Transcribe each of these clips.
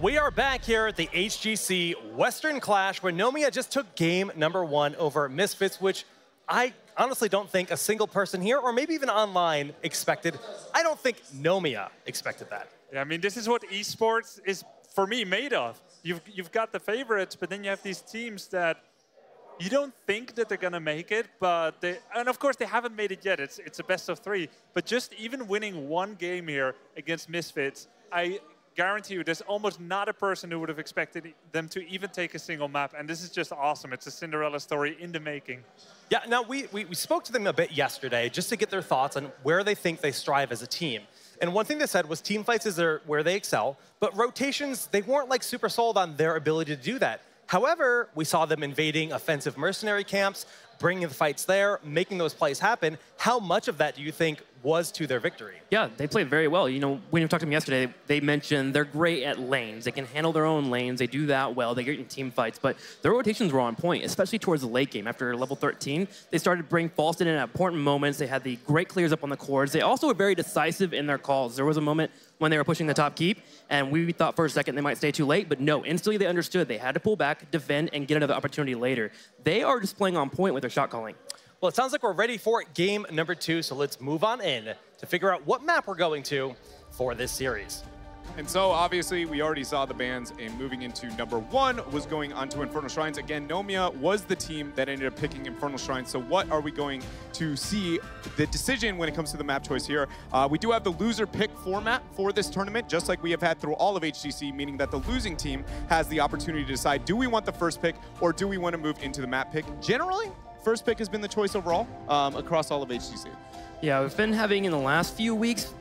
We are back here at the HGC Western Clash, where Nomia just took game #1 over Misfits, which I honestly don't think a single person here, or maybe even online, expected. I don't think Nomia expected that. Yeah, I mean, this is what esports is, for me, made of. You've got the favorites, but then you have these teams that you don't think that they're going to make it, but and of course they haven't made it yet. It's a best of 3. But just even winning one game here against Misfits, I guarantee you there's almost not a person who would have expected them to even take a single map. And this is just awesome. It's a Cinderella story in the making. Yeah, now we spoke to them a bit yesterday just to get their thoughts on where they think they strive as a team. And one thing they said was team fights is where they excel, but rotations, they weren't like super sold on their ability to do that. However, we saw them invading offensive mercenary camps, bringing the fights there, making those plays happen. How much of that do you think was to their victory? Yeah, they played very well. You know, when you talked to them yesterday, they mentioned they're great at lanes. They can handle their own lanes. They do that well. They get in team fights. But their rotations were on point, especially towards the late game. After level 13, they started to bring False in at important moments. They had the great clears up on the cores. They also were very decisive in their calls. There was a moment when they were pushing the top keep, and we thought for a second they might stay too late. But no, instantly they understood they had to pull back, defend, and get another opportunity later. They are just playing on point with their shot calling. Well, it sounds like we're ready for game #2, so let's move on in to figure out what map we're going to for this series. And so, obviously, we already saw the bans, and moving into #1 was going onto Infernal Shrines. Again, Nomia was the team that ended up picking Infernal Shrines. So what are we going to see the decision when it comes to the map choice here? We do have the loser pick format for this tournament, just like we have had through all of HGC, meaning that the losing team has the opportunity to decide, do we want the first pick, or do we want to move into the map pick? Generally, first pick has been the choice overall across all of HGC. Yeah, we've been having in the last few weeks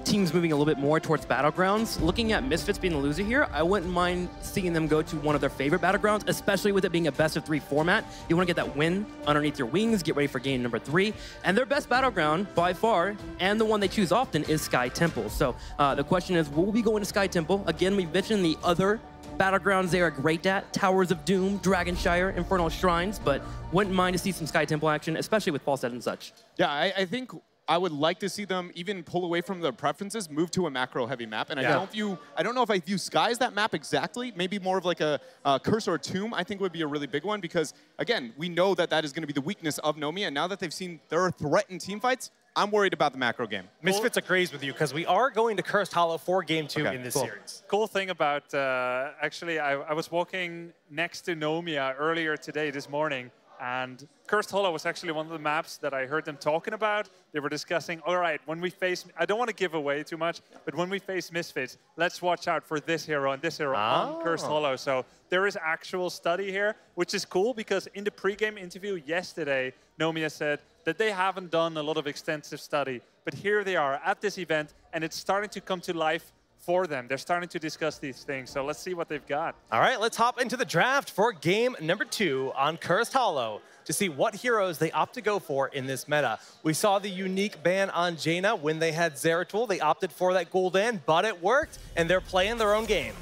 teams moving a little bit more towards Battlegrounds. Looking at Misfits being the loser here, I wouldn't mind seeing them go to one of their favorite Battlegrounds, especially with it being a best of 3 format. You want to get that win underneath your wings, get ready for game #3. And their best Battleground, by far, and the one they choose often, is Sky Temple. So the question is, will we go into Sky Temple? Again, we mentioned the other Battlegrounds they are great at, Towers of Doom, Dragonshire, Infernal Shrines, but wouldn't mind to see some Sky Temple action, especially with False and such. Yeah, I think I would like to see them even pull away from their preferences, move to a macro-heavy map. And I don't know if I view Sky as that map exactly. Maybe more of like a Curse or a Tomb, I think would be a really big one because, again, we know that that is going to be the weakness of Nomia. And now that they've seen their threat in teamfights, I'm worried about the macro game. Misfits agrees with you because we are going to Cursed Hollow for game 2 in this series. Cool thing about, actually, I was walking next to Nomia earlier today, this morning, and Cursed Hollow was actually one of the maps that I heard them talking about. They were discussing, all right, when we face, I don't want to give away too much, but when we face Misfits, let's watch out for this hero and this hero on Cursed Hollow. So there is actual study here, which is cool because in the pregame interview yesterday, Nomia said that they haven't done a lot of extensive study, but here they are at this event, and it's starting to come to life for them. They're starting to discuss these things, so let's see what they've got. All right, let's hop into the draft for game #2 on Cursed Hollow to see what heroes they opt to go for in this meta. We saw the unique ban on Jaina when they had Zeratul. They opted for that Gul'dan, but it worked, and they're playing their own game.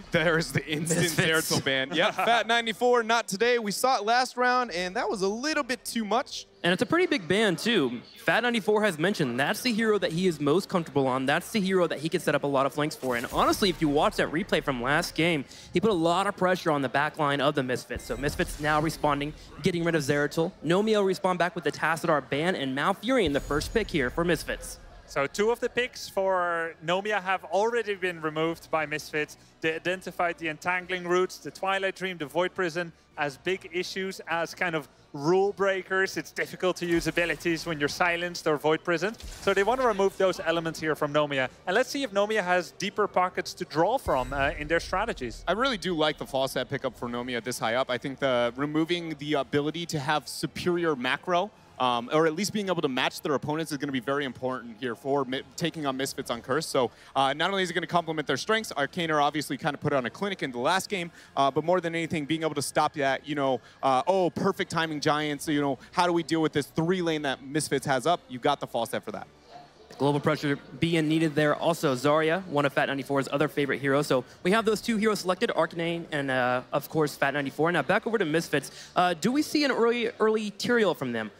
There's the instant Zeratul ban. Yeah, Fat 94, not today. We saw it last round, and that was a little bit too much. And it's a pretty big ban, too. Fat 94 has mentioned that's the hero that he is most comfortable on. That's the hero that he can set up a lot of flanks for. And honestly, if you watch that replay from last game, he put a lot of pressure on the back line of the Misfits. So Misfits now responding, getting rid of Zeratul. Nomia will respond back with the Tassadar ban, and Malfurion the first pick here for Misfits. So 2 of the picks for Nomia have already been removed by Misfits. They identified the entangling routes, the Twilight Dream, the Void Prison as big issues, as kind of rule breakers. It's difficult to use abilities when you're silenced or Void Prison. So they want to remove those elements here from Nomia. And let's see if Nomia has deeper pockets to draw from in their strategies. I really do like the Falstad pickup for Nomia this high up. I think removing the ability to have superior macro, or at least being able to match their opponents is going to be very important here for taking on Misfits on Curse. So not only is it going to complement their strengths, Arcana obviously kind of put on a clinic in the last game, but more than anything, being able to stop that, you know, perfect timing Giants, you know, how do we deal with this 3-lane that Misfits has up? You got the Falstad for that. Global pressure being needed there. Also, Zarya, one of Fat 94's other favorite heroes. So we have those 2 heroes selected, Arcanine and, of course, Fat 94. Now back over to Misfits. Do we see an early Tyrael from them?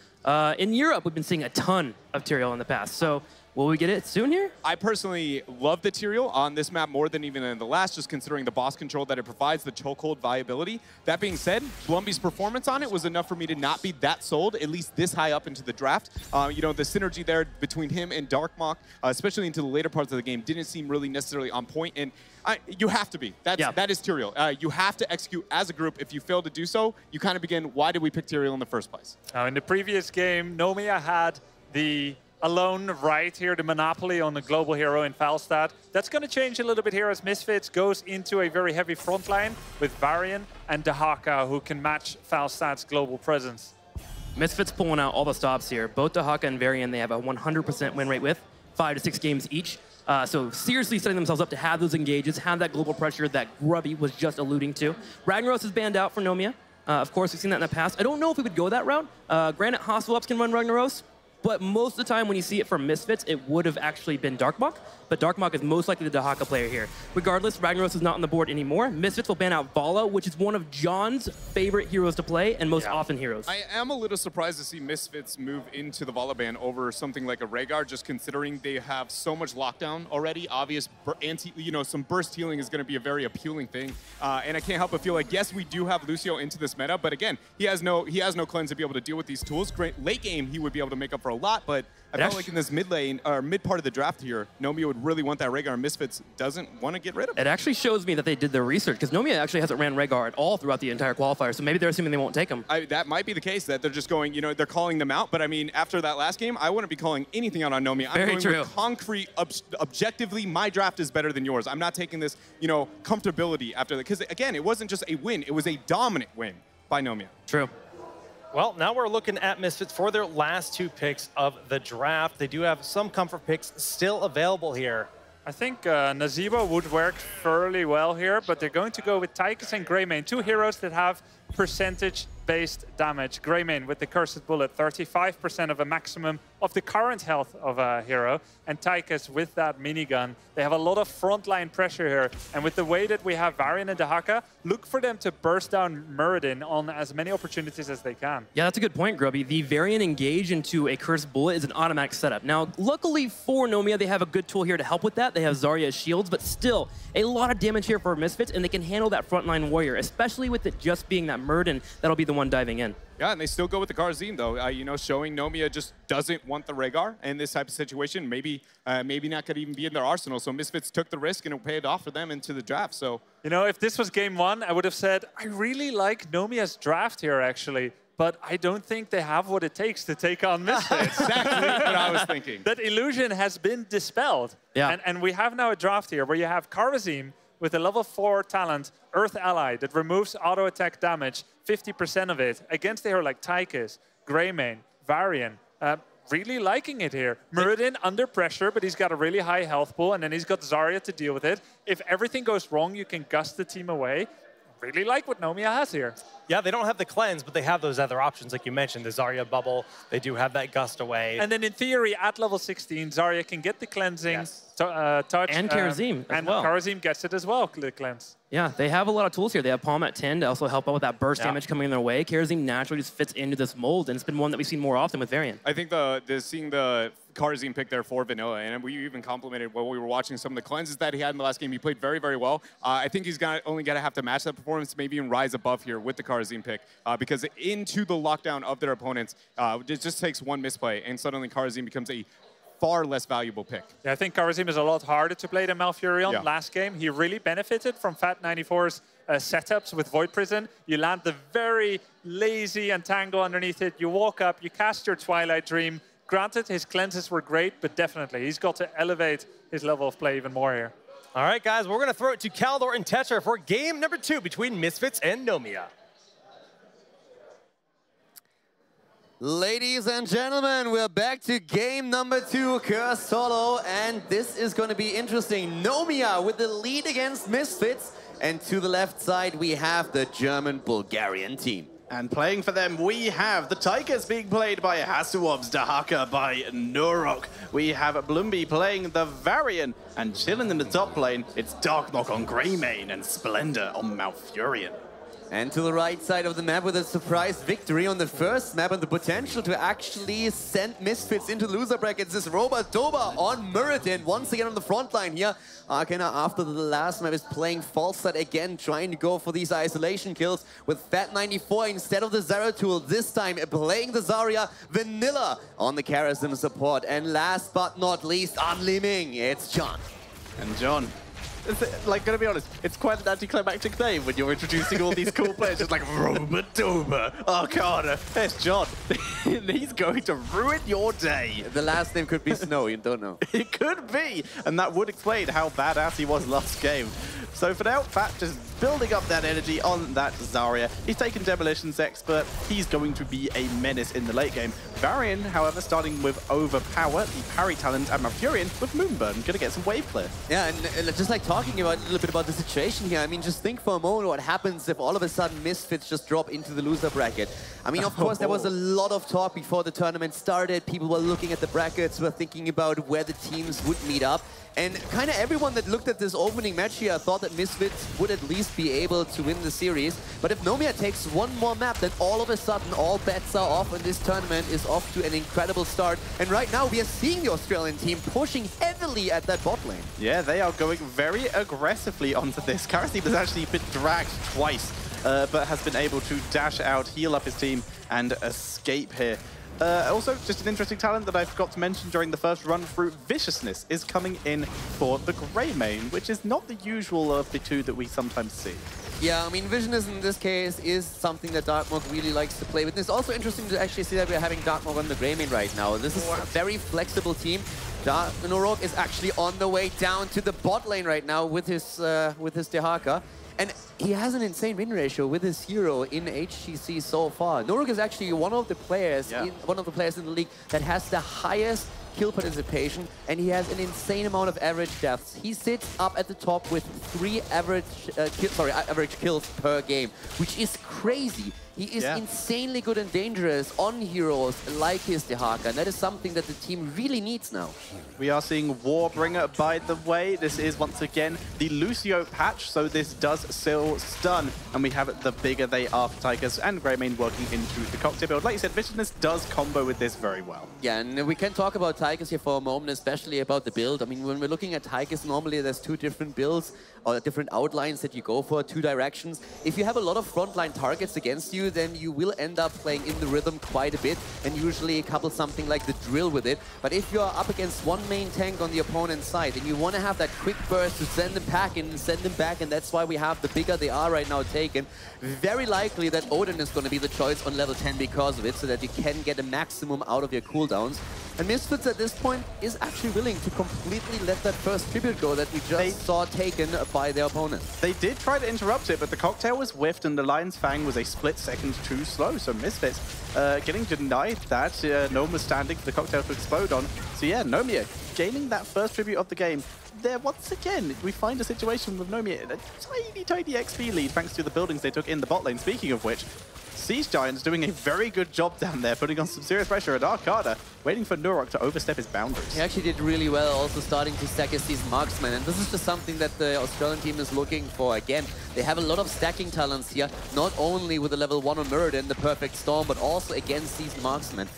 In Europe, we've been seeing a ton of Tyrael in the past. So Will we get it soon here? I personally love the Tyrael on this map more than even in the last, just considering the boss control that it provides, the chokehold viability. That being said, Blumby's performance on it was enough for me to not be that sold, at least this high up into the draft. You know, the synergy there between him and Darkmok, especially into the later parts of the game, didn't seem really necessarily on point. And you have to be. That is Tyrael. You have to execute as a group. If you fail to do so, you kind of begin, why did we pick Tyrael in the first place? Now, in the previous game, Nomia had the alone right here, the monopoly on the global hero in Falstad. That's going to change a little bit here as Misfits goes into a very heavy front line with Varian and Dahaka, who can match Falstad's global presence. Misfits pulling out all the stops here. Both Dahaka and Varian, they have a 100% win rate with 5 to 6 games each. So seriously setting themselves up to have those engages, have that global pressure that Grubby was just alluding to. Ragnaros is banned out for Nomia. Of course, we've seen that in the past. I don't know if we would go that route. Granted, Hostile Ups can run Ragnaros, but most of the time when you see it from Misfits, it would have actually been Darkmok. But Darkmok is most likely the Dahaka player here. Regardless, Ragnaros is not on the board anymore. Misfits will ban out Vala, which is one of John's favorite heroes to play and most often heroes. I am a little surprised to see Misfits move into the Vala ban over something like a Rhaegar, just considering they have so much lockdown already. Obvious, some burst healing is going to be a very appealing thing. And I can't help but feel like, yes, we do have Lucio into this meta, but again, he has no cleanse to be able to deal with these tools. Great late game, he would be able to make up for a lot, but I felt like in this mid lane, or mid part of the draft here, Nomia would really want that Rhaegar, and Misfits doesn't want to get rid of it. It actually shows me that they did their research, because Nomia actually hasn't ran Rhaegar at all throughout the entire qualifier, so maybe they're assuming they won't take him. That might be the case, that they're just going, they're calling them out, but I mean, after that last game, I wouldn't be calling anything out on Nomia. I'm going with concrete, objectively, my draft is better than yours. I'm not taking this, comfortability after that, because again, it wasn't just a win, it was a dominant win by Nomia. True. Well, now we're looking at Misfits for their last 2 picks of the draft. They do have some comfort picks still available here. I think Nazeebo would work fairly well here, but they're going to go with Tychus and Greymane, 2 heroes that have percentage-based damage. Greymane with the Cursed Bullet, 35% of a maximum of the current health of a hero, and Tychus with that minigun. They have a lot of frontline pressure here, and with the way that we have Varian and Dahaka, look for them to burst down Muradin on as many opportunities as they can. Yeah, that's a good point, Grubby. The Varian engage into a Cursed Bullet is an automatic setup. Now, luckily for Nomia, they have a good tool here to help with that. They have Zarya as shields, but still, a lot of damage here for Misfits, and they can handle that frontline warrior, especially with it just being that Muradin that'll be the one diving in. Yeah, and they still go with the Karzim, though, showing Nomia just doesn't want the Rhaegar in this type of situation. Maybe not could even be in their arsenal. So Misfits took the risk, and it paid off for them into the draft. So, if this was game 1, I would have said, I really like Nomia's draft here, actually. But I don't think they have what it takes to take on Misfits. Exactly what I was thinking. That illusion has been dispelled. Yeah. And we have now a draft here where you have Karazim with a level 4 talent, Earth Ally, that removes auto attack damage, 50% of it, against a hero like Tychus, Greymane, Varian. Really liking it here. Muradin under pressure, but he's got a really high health pool, and then he's got Zarya to deal with it. If everything goes wrong, you can gust the team away. Really like what Nomia has here. Yeah, they don't have the cleanse, but they have those other options, like you mentioned, the Zarya bubble. They do have that gust away. And then in theory, at level 16, Zarya can get the cleansing, touch. And Karazim as well. Karazim gets it as well, the cleanse. Yeah, they have a lot of tools here. They have Palm at 10 to also help out with that burst damage coming in their way. Karazim naturally just fits into this mold, and it's been one that we've seen more often with Varian. I think seeing the Karazim pick there for Vanilla, and we even complimented while we were watching some of the cleanses that he had in the last game. He played very, very well. I think he's only got to have to match that performance, maybe even rise above here with the Karazim pick, because into the lockdown of their opponents, it just takes one misplay, and suddenly Karazim becomes a far less valuable pick. Yeah, I think Karazim is a lot harder to play than Malfurion. Last game, he really benefited from Fat94's setups with Void Prison. You land the very lazy Entangle underneath it. You walk up, you cast your Twilight Dream. Granted, his cleanses were great, but definitely he's got to elevate his level of play even more here. All right, guys, we're going to throw it to Kaldor and Tetra for game number 2 between Misfits and Nomia. Ladies and gentlemen, we're back to game number 2, Curse Solo, and this is going to be interesting. Nomia with the lead against Misfits, and to the left side we have the German-Bulgarian team. And playing for them, we have the Tigers being played by Hasuobs, Dahaka by Nurok. We have Blumby playing the Varian, and chilling in the top lane, it's Darkmok on Greymane and Splendor on Malfurion. And to the right side of the map with a surprise victory on the first map and the potential to actually send Misfits into the loser brackets is Robert Doba on Muradin. Once again on the front line here. Arcana, after the last map, is playing false side again, trying to go for these isolation kills with Fat94 instead of the Zeratul. This time playing the Zarya Vanilla on the Karazim support. And last but not least, on Liming, it's John. And John, like, gonna be honest, it's quite an anticlimactic name when you're introducing all these cool players. It's like Robert Doba, Arcana, there's John. He's going to ruin your day. The last name could be Snow, you don't know. It could be, and that would explain how badass he was last game. So for now, Fat just building up that energy on that Zarya. He's taken Demolition's Expert. He's going to be a menace in the late game. Varian, however, starting with Overpower, the parry talent, and Malfurion with Moonburn, gonna get some wave clear. Yeah, and just like talking about a little bit about the situation here, I mean, just think for a moment what happens if all of a sudden Misfits just drop into the loser bracket. I mean, of course, there was a lot of talk before the tournament started. People were looking at the brackets, were thinking about where the teams would meet up. And kind of everyone that looked at this opening match here thought that Misfits would at least be able to win the series. But if Nomia takes one more map, then all of a sudden all bets are off and this tournament is off to an incredible start. And right now we are seeing the Australian team pushing heavily at that bot lane. Yeah, they are going very aggressively onto this. Karazim has actually been dragged twice, but has been able to dash out, heal up his team, and escape here. Also, just an interesting talent that I forgot to mention during the first run through, Viciousness is coming in for the Grey main, which is not the usual of the two that we sometimes see. Yeah, I mean, Viciousness in this case is something that Darkmog really likes to play with. It's also interesting to actually see that we're having Darkmog on the Grey main right now. This is a very flexible team. Norok is actually on the way down to the bot lane right now with his Dehaka. And he has an insane win ratio with his hero in HGC so far. Norok is actually one of the players in the league that has the highest kill participation, and he has an insane amount of average deaths. He sits up at the top with 3 average kills per game, which is crazy. He is insanely good and dangerous on heroes like his Dehaka, and that is something that the team really needs now. We are seeing Warbringer, by the way. This is, once again, the Lucio patch, so this does still stun. And we have the bigger they are for Tigers and Greymane working into the cocktail build. Like you said, Viciousness does combo with this very well. Yeah, and we can talk about Tigers here for a moment, especially about the build. I mean, when we're looking at Tigers, normally there's 2 different builds or different outlines that you go for, 2 directions. If you have a lot of frontline targets against you, then you will end up playing in the rhythm quite a bit and usually couple something like the drill with it. But if you're up against one main tank on the opponent's side and you want to have that quick burst to send them packing and send them back, and that's why we have the bigger they are right now taken, very likely that Odin is going to be the choice on level 10 because of it, so that you can get a maximum out of your cooldowns. And Misfits at this point is actually willing to completely let that first tribute go that we just saw taken by their opponent. They did try to interrupt it, but the cocktail was whiffed and the Lion's Fang was a split second too slow. So Misfits getting denied that. Gnome was standing for the cocktail to explode on. So yeah, Nomia gaining that first tribute of the game. There, once again, we find a situation with Nomia, a tiny XP lead thanks to the buildings they took in the bot lane. Speaking of which, Siege Giant's doing a very good job down there, putting on some serious pressure at Arcana, waiting for Nurok to overstep his boundaries. He actually did really well, also starting to stack his seasoned marksman, and this is just something that the Australian team is looking for. Again, they have a lot of stacking talents here, not only with the level 1 on Muradin, the perfect storm, but also against seasoned marksman.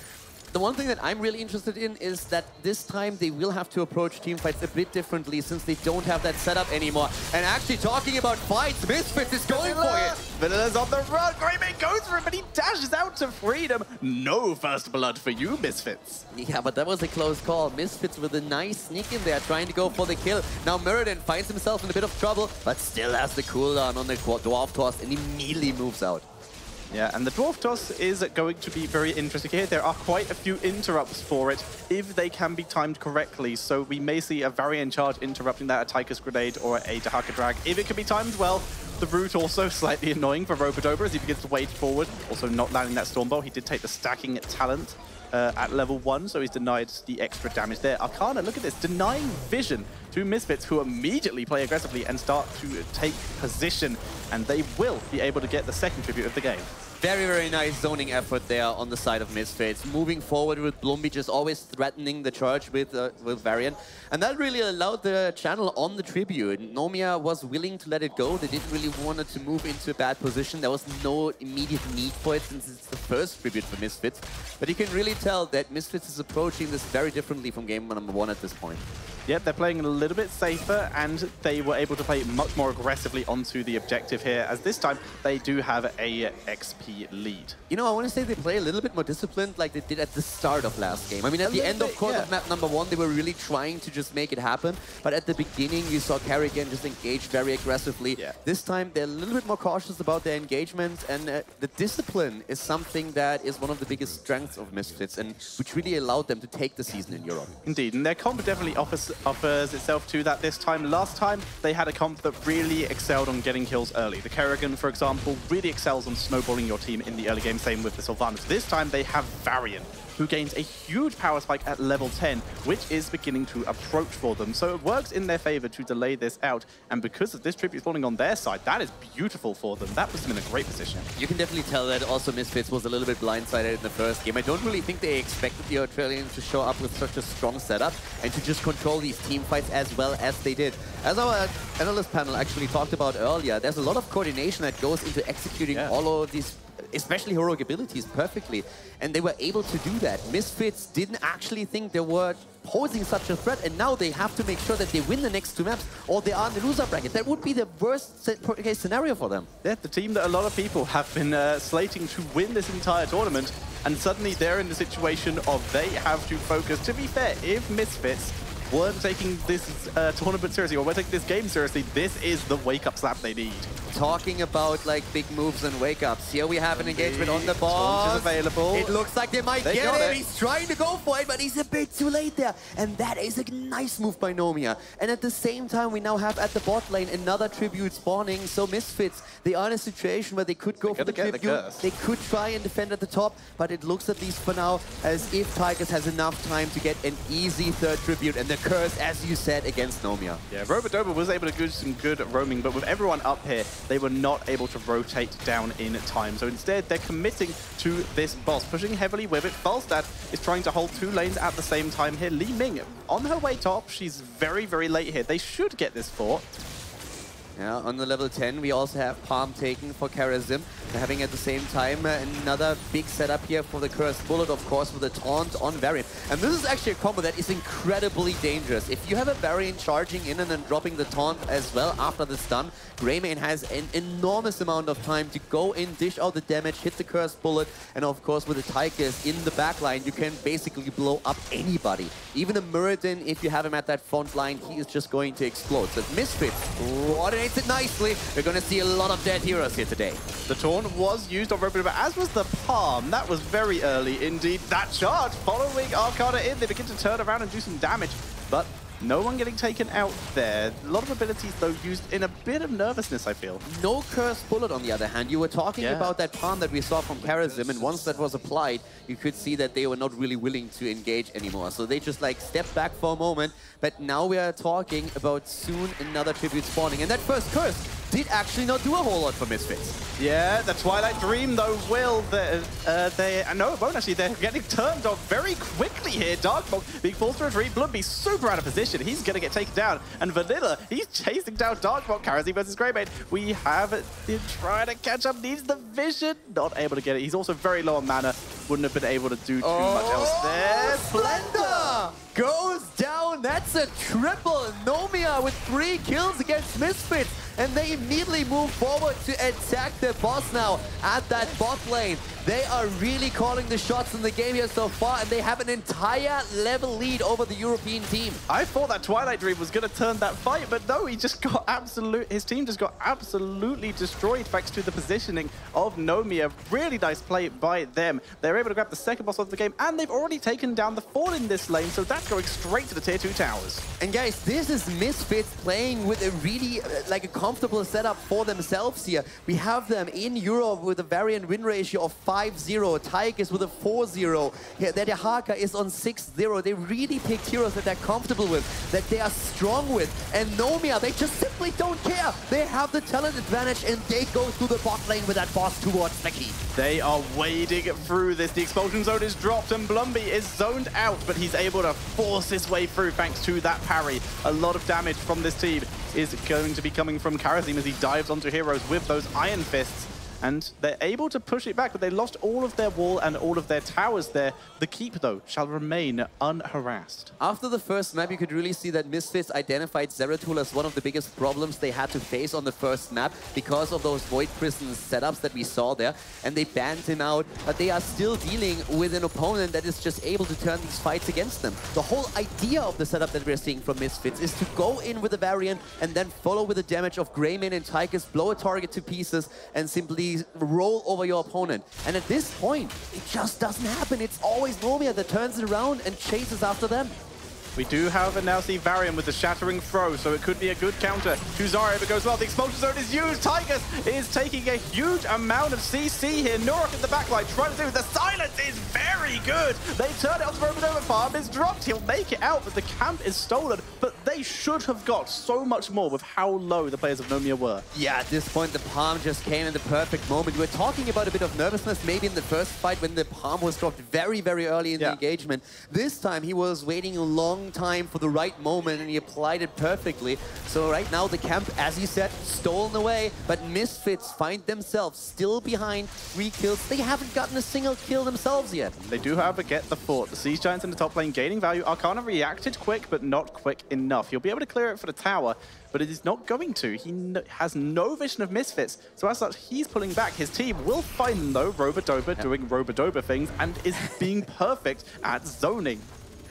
The one thing that I'm really interested in is that this time they will have to approach team fights a bit differently since they don't have that setup anymore. And actually talking about fights, Misfits is going for it. Vanilla's on the run. Greymane goes for it, but he dashes out to freedom. No first blood for you, Misfits. Yeah, but that was a close call. Misfits with a nice sneak in there, trying to go for the kill. Now Muradin finds himself in a bit of trouble, but still has the cooldown on the Dwarf Toss and immediately moves out. Yeah, and the Dwarf Toss is going to be very interesting here. There are quite a few interrupts for it, if they can be timed correctly. So we may see a Varian charge interrupting that, a Tychus Grenade or a Dehaka Drag. If it can be timed well, the route also slightly annoying for Robodoba as he begins to wade forward. Also not landing that Stormbolt. He did take the stacking talent at level 1, so he's denied the extra damage there. Arcana, look at this, denying vision to Misfits, who immediately play aggressively and start to take position, and they will be able to get the second tribute of the game. Very, very nice zoning effort there on the side of Misfits. Moving forward with Blumby, just always threatening the charge with Varian. And that really allowed the channel on the tribute. Nomia was willing to let it go. They didn't really want it to move into a bad position. There was no immediate need for it since it's the first tribute for Misfits. But you can really tell that Misfits is approaching this very differently from game number 1 at this point. Yep, they're playing a little bit safer, and they were able to play much more aggressively onto the objective here, as this time they do have a XP lead. You know, I want to say they play a little bit more disciplined like they did at the start of last game. I mean, at the end, of course, of map number 1, they were really trying to just make it happen. But at the beginning, you saw Carrigan just engage very aggressively. Yeah. This time, they're a little bit more cautious about their engagement, and the discipline is something that is one of the biggest strengths of Misfits, and which really allowed them to take the season in Europe. Indeed, and their comp definitely offers itself to that this time. Last time, they had a comp that really excelled on getting kills early. The Kerrigan, for example, really excels on snowballing your team in the early game, same with the Sylvanas. This time, they have Varian, who gains a huge power spike at level 10, which is beginning to approach for them. So it works in their favor to delay this out, and because of this tribute falling on their side, that is beautiful for them. That puts them in a great position. You can definitely tell that also Misfits was a little bit blindsided in the first game. I don't really think they expected the Australians to show up with such a strong setup and to just control these team fights as well as they did. As our analyst panel actually talked about earlier, there's a lot of coordination that goes into executing all of these, especially heroic abilities, perfectly. And they were able to do that. Misfits didn't actually think they were posing such a threat, and now they have to make sure that they win the next 2 maps or they are in the loser bracket. That would be the worst case scenario for them. Yeah, the team that a lot of people have been slating to win this entire tournament, and suddenly they're in the situation of they have to focus. To be fair, if Misfits weren't taking this tournament seriously, or weren't taking this game seriously, this is the wake-up slap they need. Talking about like big moves and wake-ups, here we have an engagement on the boss. Taunt is available. It looks like they might get it. He's trying to go for it, but he's a bit too late there. And that is a nice move by Nomia. And at the same time, we now have at the bot lane another tribute spawning. So Misfits, they are in a situation where they could go for the tribute. They could try and defend at the top, but it looks at least for now as if Tigers has enough time to get an easy third tribute. And the curse, as you said, against Nomia. Yeah, Robodoba was able to do some good roaming, but with everyone up here, they were not able to rotate down in time. So instead, they're committing to this boss, pushing heavily with it. Falstad is trying to hold 2 lanes at the same time here. Li Ming on her way top. She's very, very late here. They should get this fort. Yeah, on the level 10, we also have Palm taken for Karazim. They're having at the same time another big setup here for the Cursed Bullet, of course, with a taunt on Varian. And this is actually a combo that is incredibly dangerous. If you have a Varian charging in and then dropping the taunt as well after the stun, Greymane has an enormous amount of time to go in, dish out the damage, hit the Cursed Bullet, and of course with the Tigers in the backline, you can basically blow up anybody. Even a Muradin, if you have him at that front line, he is just going to explode. So Misfits coordinates it nicely. We're going to see a lot of dead heroes here today. The taunt was used on Robodoba, as was the Palm. That was very early indeed. That charge following Arcana in, they begin to turn around and do some damage, but no one getting taken out there. A lot of abilities, though, used in a bit of nervousness, I feel. No Cursed Bullet, on the other hand. You were talking about that palm that we saw from Karazim, and once that was applied, you could see that they were not really willing to engage anymore. So they just, like, stepped back for a moment, but now we are talking about soon another tribute spawning. And that first curse did actually not do a whole lot for Misfits. Yeah, the Twilight Dream, though, will. No, it won't actually. They're getting turned off very quickly here. Darkbolt being forced to retreat. Bloodby super out of position. He's going to get taken down. And Vanilla, he's chasing down Darkbolt. Karazim versus Greymane. We have him trying to catch up. Needs the vision. Not able to get it. He's also very low on mana. Wouldn't have been able to do too much else there. Splendor goes down. That's a triple. Nomia with 3 kills against Misfits. And they immediately move forward to attack the boss now at that bot lane. They are really calling the shots in the game here so far, and they have an entire level lead over the European team. I thought that Twilight Dream was going to turn that fight, but no, he just got his team just got absolutely destroyed thanks to the positioning of Nomia. Really nice play by them. They're able to grab the second boss of the game, and they've already taken down the fort in this lane, so that's going straight to the tier 2 towers. And guys, this is Misfits playing with a really, like a comfortable setup for themselves here. We have them in Europe with a variant win ratio of 5-0. Tigers with a 4-0. Here, their Dehaka is on 6-0. They really picked heroes that they're comfortable with, that they are strong with. And Nomia, they just simply don't care. They have the talent advantage and they go through the bot lane with that boss towards the key. They are wading through this. The expulsion zone is dropped and Blumby is zoned out, but he's able to force his way through thanks to that parry. A lot of damage from this team is going to be coming from Karazim as he dives onto heroes with those Iron Fists. And they're able to push it back, but they lost all of their wall and all of their towers there. The keep, though, shall remain unharassed. After the first map, you could really see that Misfits identified Zeratul as one of the biggest problems they had to face on the first map because of those Void Prison setups that we saw there. And they banned him out, but they are still dealing with an opponent that is just able to turn these fights against them. The whole idea of the setup that we're seeing from Misfits is to go in with a variant and then follow with the damage of Greymane and Tigers, blow a target to pieces, and simply roll over your opponent. And at this point, it just doesn't happen. It's always Nomia that turns it around and chases after them. We do, however, now see Varian with the Shattering Throw, so it could be a good counter to Zarya, but goes well. The Expulsion Zone is used. Tigers is taking a huge amount of CC here. Nurok in the backline trying to do the silence is very good. They turn it onto Romanova. Farm is dropped. He'll make it out, but the camp is stolen. But they should have got so much more with how low the players of Nomia were. Yeah, at this point, the palm just came in the perfect moment. We're talking about a bit of nervousness maybe in the first fight when the palm was dropped very, very early in the engagement. This time, he was waiting a long time for the right moment and he applied it perfectly. So right now the camp, as you said, stolen away, but Misfits find themselves still behind 3 kills. They haven't gotten a single kill themselves yet. They do, however, get the fort. The Siege Giants in the top lane gaining value. Arcana reacted quick, but not quick enough. He'll be able to clear it for the tower, but it is not going to. He has no vision of Misfits, so as such, he's pulling back. His team will find, though, Robodoba doing Robodoba things and is being perfect at zoning.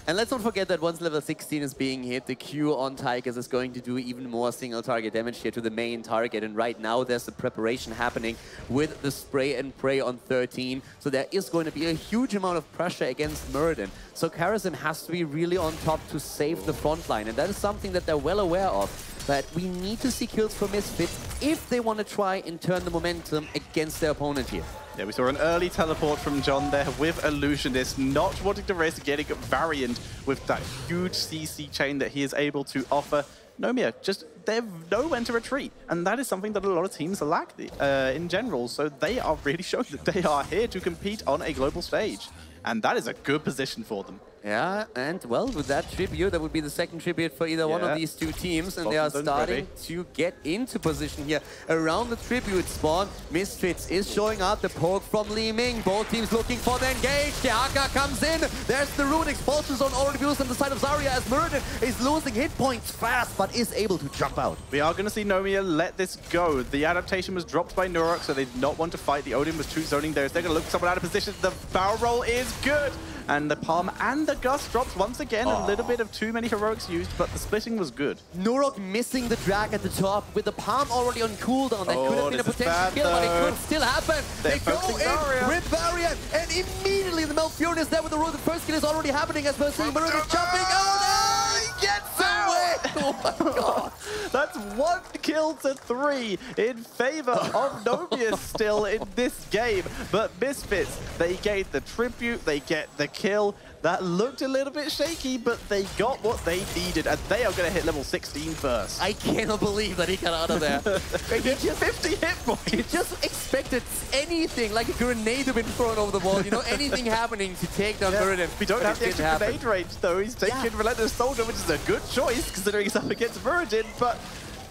And let's not forget that once level 16 is being hit, the Q on Tigers is going to do even more single target damage here to the main target. And right now there's a preparation happening with the spray and pray on 13. So there is going to be a huge amount of pressure against Muradin. So Karazim has to be really on top to save the front line. And that is something that they're well aware of. But we need to see kills from Misfits if they want to try and turn the momentum against their opponent here. Yeah, we saw an early teleport from John there with Illusionist, not wanting to risk getting Variant with that huge CC chain that he is able to offer. Nomia, just they know when to retreat, and that is something that a lot of teams lack in general, so they are really showing that they are here to compete on a global stage, and that is a good position for them. Yeah, and well, with that tribute, that would be the second tribute for either one of these two teams, and they are starting to get into position here around the tribute spawn. Misfits is showing out the poke from Li Ming. Both teams looking for the engage. Dehaka comes in. There's the rune expulsion zone already used on the side of Zarya as Muradin is losing hit points fast, but is able to jump out. We are going to see Nomia let this go. The adaptation was dropped by Nurok, so they did not want to fight. The Odin was too zoning there. So they're going to look for someone out of position. The barrel roll is good. And the palm and the gust drops once again. A little bit of too many heroics used, but the splitting was good. Nurok missing the drag at the top with the palm already on cooldown. That could have been a potential kill, but it could still happen. They go in with Variant, and immediately the Malfurion is there with the rune. The first kill is already happening as we're seeing Muradin jumping out. He gets away! Oh my god! That's 1 kill to 3 in favor of Nomia still in this game. But Misfits, they gave the tribute, they get the kill. That looked a little bit shaky, but they got what they needed, and they are going to hit level 16 first. I cannot believe that he got out of there. He just 50 hit points. He just expected anything, like a grenade to be thrown over the wall, you know, anything happening to take down Muradin. We don't have the extra grenade range, though. He's taking Relentless Soldier, which is a good choice, considering he's up against Muradin, but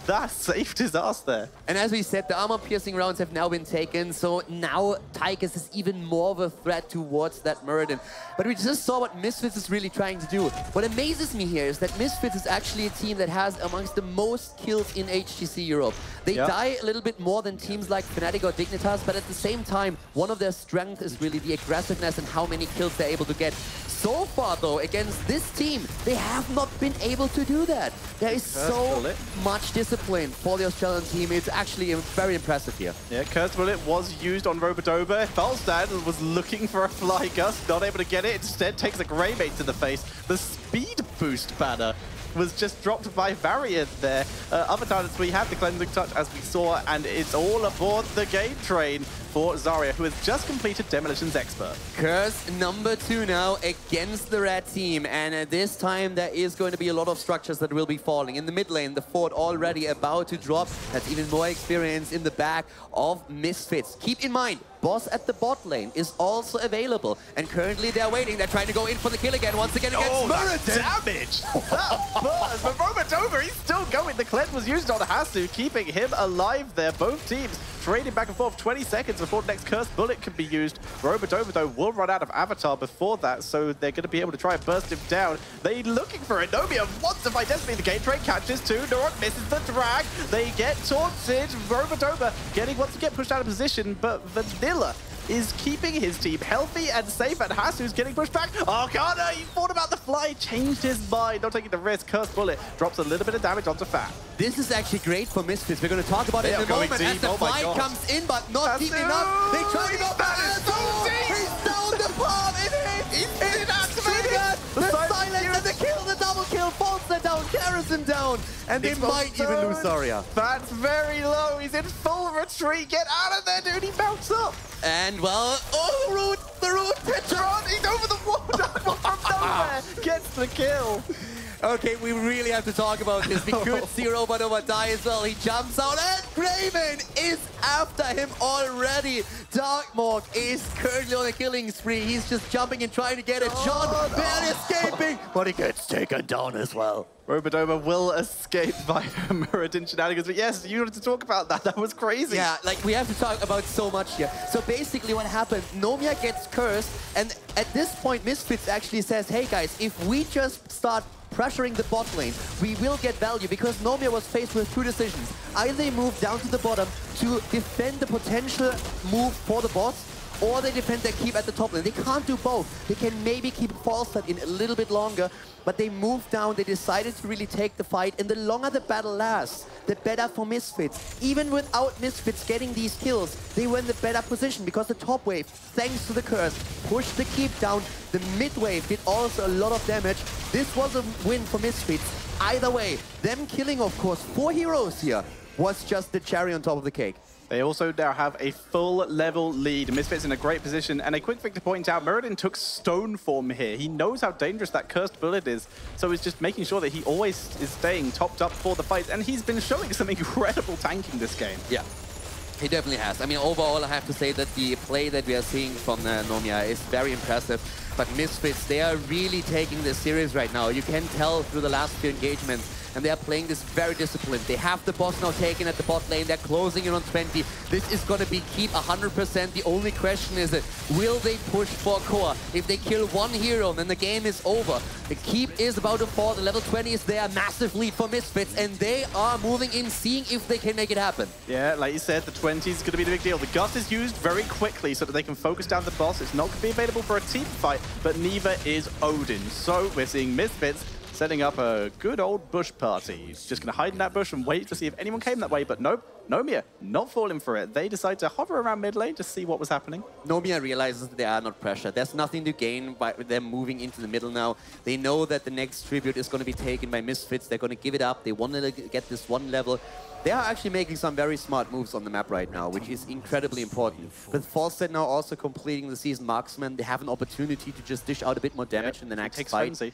that saved his ass there. And as we said, the armor-piercing rounds have now been taken, so now Tigers is even more of a threat towards that Muradin. But we just saw what Misfits is really trying to do. What amazes me here is that Misfits is actually a team that has amongst the most kills in HGC Europe. They die a little bit more than teams like Fnatic or Dignitas, but at the same time, one of their strengths is really the aggressiveness and how many kills they're able to get. So far, though, against this team, they have not been able to do that. There is so much discipline for the Australian team. It's actually very impressive here. Yeah, Curse Bullet was used on Robodoba. Falstad was looking for a Fly Gust, not able to get it. Instead, takes a Greymane to the face. The speed boost banner was just dropped by Variant there. Other targets, we have the Cleansing Touch as we saw, and it's all aboard the game train for Zarya, who has just completed Demolition's Expert. Curse number 2 now against the red team, and this time there is going to be a lot of structures that will be falling. In the mid lane, the fort already about to drop. That's even more experience in the back of Misfits. Keep in mind, boss at the bot lane is also available, and currently they're waiting. They're trying to go in for the kill again, once again against Muradin. Damage! But Robert's over, he's still going. The cleanse was used on Hasu, keeping him alive there. Both teams trading back and forth 20 seconds before the next Cursed Bullet can be used. Robert over, though, will run out of Avatar before that, so they're going to be able to try and burst him down. They're looking for it. Nomia wants to find Destiny. The game train catches two. Norok misses the drag. They get taunted. Robert over wants to get pushed out of position, but Vanilla is keeping his team healthy and safe, and Hasu's getting pushed back. Oh, Kana, he thought about the fly, changed his mind, not taking the risk. Cursed Bullet drops a little bit of damage onto Fat. This is actually great for Misfits. We're going to talk about it in a moment as the fly comes in, but not deep enough. They try to go back. He's down the palm. It activated. The silence and the kill, the double kill, falls them down, carries him down, and they might even lose Zarya. That's very low. He's in full retreat. Get out of there, dude. He bounced up. And well, oh, the root Petron, he's over the wall from nowhere, gets the kill. Okay, we really have to talk about this. We could see Robert over die as well. He jumps out, and Craven is after him already. Darkmorg is currently on a killing spree. He's just jumping and trying to get it. John barely escaping, but he gets taken down as well. Robodoma will escape via Muradin shenanigans, but yes, you wanted to talk about that. That was crazy. Yeah, like we have to talk about so much here. So basically what happened, Nomia gets cursed, and at this point, Misfits actually says, hey guys, if we just start pressuring the bot lane, we will get value, because Nomia was faced with two decisions. Either they move down to the bottom to defend the potential move for the bots, or they defend their keep at the top lane. They can't do both. They can maybe keep Falstad in a little bit longer, but they moved down. They decided to really take the fight, and the longer the battle lasts, the better for Misfits. Even without Misfits getting these kills, they were in the better position, because the top wave, thanks to the curse, pushed the keep down. The mid wave did also a lot of damage. This was a win for Misfits. Either way, them killing, of course, 4 heroes here was just the cherry on top of the cake. They also now have a full level lead. Misfits in a great position. And a quick thing to point out, Muradin took stone form here. He knows how dangerous that Cursed Bullet is. So he's just making sure that he always is staying topped up for the fight. And he's been showing some incredible tanking this game. Yeah, he definitely has. I mean, overall, I have to say that the play that we are seeing from Nomia is very impressive. But Misfits, they are really taking this serious right now. You can tell through the last few engagements. And they are playing this very disciplined. They have the boss now taken at the bot lane. They're closing in on 20. This is going to be keep 100%. The only question is, will they push for core? If they kill one hero, then the game is over. The keep is about to fall. The level 20 is there. Massive lead for Misfits. And they are moving in, seeing if they can make it happen. Yeah, like you said, the 20 is going to be the big deal. The Gust is used very quickly so that they can focus down the boss. It's not going to be available for a team fight, but neither is Odin. So we're seeing Misfits setting up a good old bush party. He's just going to hide in that bush and wait to see if anyone came that way, but nope. Nomia not falling for it. They decide to hover around mid lane to see what was happening. Nomia realizes that they are not pressured. There's nothing to gain by them moving into the middle now. They know that the next tribute is going to be taken by Misfits. They're going to give it up. They want to get this one level. They are actually making some very smart moves on the map right now, which is incredibly important. With Falstad now also completing the season marksman, they have an opportunity to just dish out a bit more damage in the next fight.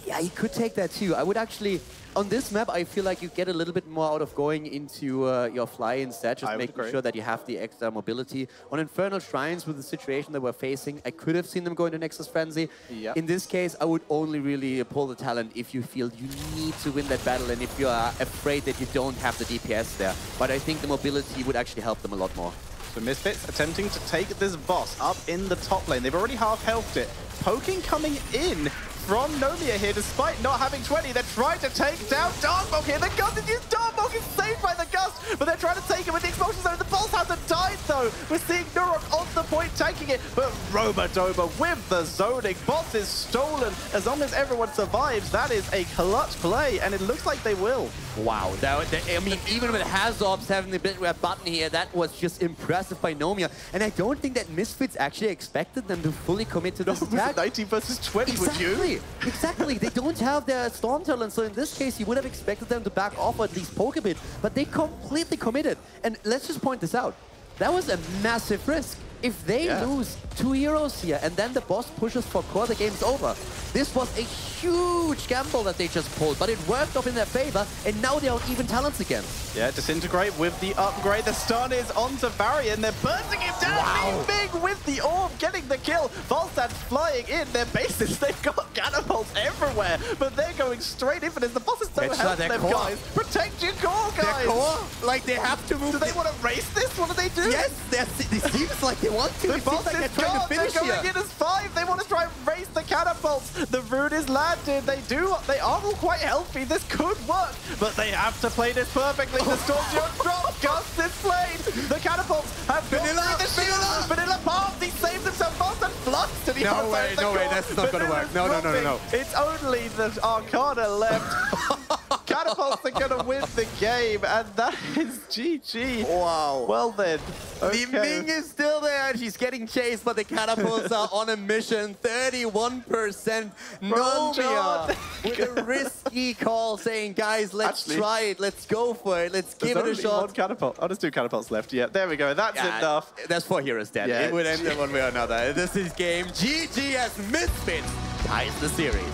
Yeah, he could take that too. I would actually, on this map, I feel like you get a little bit more out of going into your fly instead, just making sure that you have the extra mobility. On Infernal Shrines, with the situation that we're facing, I could have seen them go into Nexus Frenzy. Yep. In this case, I would only really pull the talent if you feel you need to win that battle and if you are afraid that you don't have the DPS there. But I think the mobility would actually help them a lot more. So Misfits attempting to take this boss up in the top lane. They've already half-healthed it. Poking coming in from Nomia here, despite not having 20. They're trying to take down Darkmorg here. The Gust is used. Darkmorg is saved by the Gust, but they're trying to take him with the explosion zone. The Pulse hasn't died, though. We're seeing Nurok on the point tanking it, but Robodoba with the zoning. Boss is stolen. As long as everyone survives, that is a clutch play, and it looks like they will. Wow, I mean, even with Hazobs having the bit red button here, that was just impressive by Nomia. And I don't think that Misfits actually expected them to fully commit to this attack. 19 versus 20 with you. Exactly. They don't have their Storm Talent, so in this case, you would have expected them to back off or at least poke a bit, but they completely committed. And let's just point this out. That was a massive risk. If they lose 2 heroes here and then the boss pushes for core, the game's over. This was a huge gamble that they just pulled, but it worked off in their favor, and now they're on even talents again. Yeah, Disintegrate with the upgrade. The stun is onto Barry, and they're bursting him down. Wow. Big with the orb, getting the kill. Volstad's flying in their bases. They've got catapults everywhere, but they're going straight in for this. The boss is so helping them, guys. Protect your core, guys. Their core? Like, they have to move. Do they want to race this? What do they do? Yes, it seems like they want to. The It seems boss like they're is trying gone. to finish They're going here. in as 5. They want to try and race the catapults. The rune is landed. They are all quite healthy. This could work, but they have to play this perfectly. The Storm Duo dropped. Gust is played. The catapults have Vanilla, the shield. Vanilla Palms. He saved himself. Fast and flux to the No other way, side of the no way, court. that's not gonna work. No, no, no, no, no. It's only the Arcana left. Catapults are going to win the game, and that is GG. Wow. Well then. The Ming is still there. She's getting chased, but the catapults are on a mission. 31%. Nomia with a risky call saying, guys, let's try it. Let's go for it. Let's give it a shot. One catapult. Oh, there's 2 catapults left. Yeah, there we go. That's enough. That's 4 heroes dead. Yeah, It would end in one way or another. This is game GG as Misfits ties the series.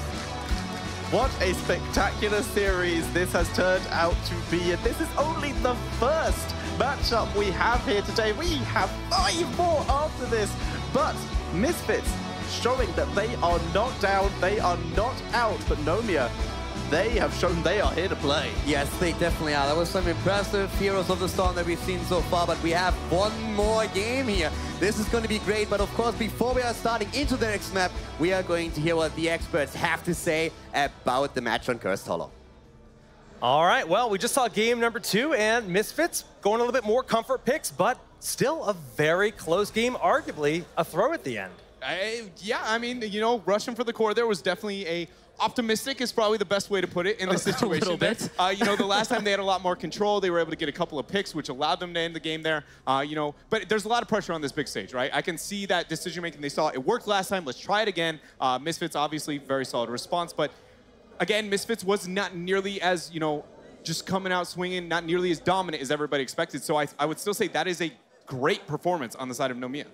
What a spectacular series this has turned out to be. And this is only the first matchup we have here today. We have 5 more after this. But Misfits showing that they are not down, they are not out. But Nomia, they have shown they are here to play. Yes, they definitely are. That was some impressive Heroes of the Storm that we've seen so far, but we have one more game here. This is going to be great, but of course, before we are starting into the next map, we are going to hear what the experts have to say about the match on Cursed Hollow. All right, well, we just saw game number 2, and Misfits going a little bit more comfort picks, but still a very close game, arguably a throw at the end. Yeah, I mean, you know, rushing for the core there was definitely a optimistic is probably the best way to put it in this situation. A little bit. You know, the last time they had a lot more control, they were able to get a couple of picks, which allowed them to end the game there. You know, but there's a lot of pressure on this big stage, right? I can see that decision making. They saw it worked last time. Let's try it again. Misfits obviously very solid response, but again, Misfits was not nearly as, you know, just coming out swinging, not nearly as dominant as everybody expected. So I would still say that is a great performance on the side of Nomia.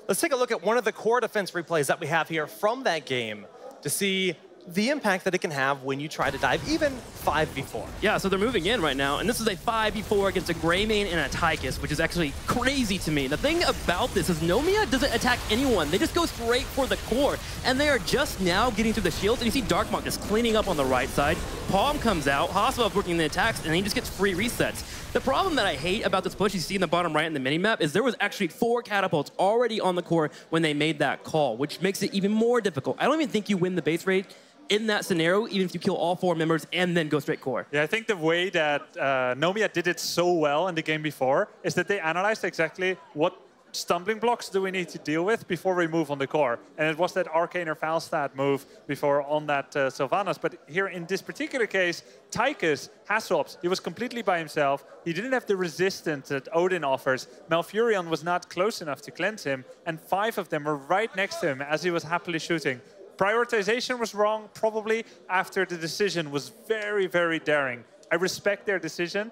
Let's take a look at one of the core defense replays that we have here from that game to see the impact that it can have when you try to dive even 5v4. Yeah, so they're moving in right now, and this is a 5v4 against a Greymane and a Tychus, which is actually crazy to me. The thing about this is Nomia doesn't attack anyone. They just go straight for the core, and they are just now getting through the shields, and you see Darkmonk just cleaning up on the right side. Palm comes out, Hasselhoff working the attacks, and he just gets free resets. The problem that I hate about this push you see in the bottom right in the minimap is there was actually 4 catapults already on the core when they made that call, which makes it even more difficult. I don't even think you win the base rate in that scenario, even if you kill all 4 members and then go straight core. Yeah, I think the way that Nomia did it so well in the game before is that they analyzed exactly what stumbling blocks do we need to deal with before we move on the core. And it was that Arcane or Falstad move before on that Sylvanas. But here in this particular case, Tychus, Hasselhoff, he was completely by himself. He didn't have the resistance that Odin offers. Malfurion was not close enough to cleanse him. And 5 of them were right next to him as he was happily shooting. Prioritization was wrong, probably, after the decision was very, very daring. I respect their decision,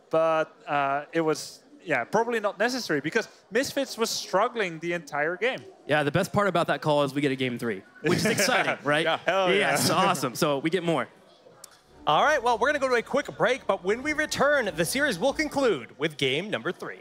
but it was, yeah, probably not necessary because Misfits was struggling the entire game. Yeah, the best part about that call is we get a game 3, which is exciting, right? Yeah, hell yeah. Yes, awesome. So we get more. All right, well, we're going to go to a quick break, but when we return, the series will conclude with game number 3.